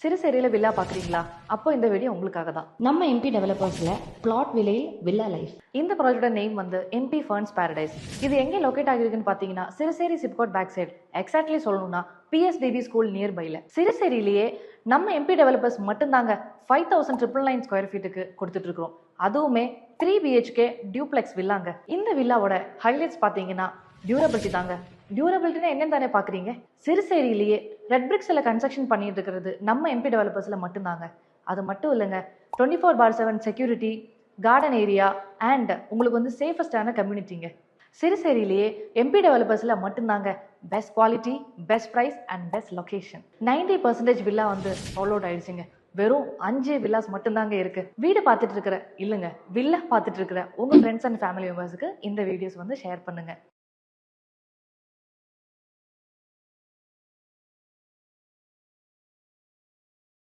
சிறுசேரியில villa பாக்குறீங்களா? அப்போ இந்த வீடியோ உங்களுக்காக தான். நம்ம எம்பி டெவலப்பர்ஸ்ல பிளாட் விலையில் வில்லா லைஃப். இந்த ப்ராஜெக்டோட நேம் வந்து எம்பி ஃபர்ன்ஸ் பாரடைஸ். இது எங்கே லொகேட் ஆகிருக்குன்னு பாத்தீங்கன்னா Siruseri SIPCOT back side, exactly சொல்லணும்னா பிஎஸ்டிபி ஸ்கூல் நியர்பைல. சிறுசேரியிலேயே நம்ம எம்பி டெவலப்பர்ஸ் மட்டும்தாங்க 5999 ஸ்கொயர் ஃபீட்டுக்கு கொடுத்துட்டு இருக்கிறோம். அதுவுமே 3 BHK டியூப்ளெக்ஸ் வில்லாங்க. இந்த வில்லாவோட ஹைலைட்ஸ் பாத்தீங்கன்னா டியூரபிலிட்டி தாங்க. டியூரபிலிட்டினா என்னன்னு தானே பாக்குறீங்க? சிறுசேரியிலேயே ரெட் பிரிக்ஸ்ல கன்ஸ்ட்ரக்ஷன் பண்ணிட்டு இருக்கிறது நம்ம எம்பி டெவலப்பர்ஸ்ல மட்டும்தாங்க. அது மட்டும் இல்லைங்க, 24/7 செக்யூரிட்டி, கார்டன் ஏரியா அண்ட் உங்களுக்கு வந்து சேஃபஸ்டான கம்யூனிட்டிங்க. சிறுசேரியிலேயே எம்பி டெவலப்பர்ஸ்ல மட்டும்தாங்க best quality, best price and best location. 90% villa வந்து ஃபாலோட் ஆயிடுச்சுங்க. வெறும் 5 வில்லாஸ் மட்டும்தாங்க இருக்கு. வீடு பார்த்துட்டு இருக்கிற இல்லைங்க, வில்லா பார்த்துட்டு இருக்கிற உங்க ஃப்ரெண்ட்ஸ் அண்ட் ஃபேமிலி மெம்பர்ஸுக்கு இந்த வீடியோஸ் வந்து ஷேர் பண்ணுங்க.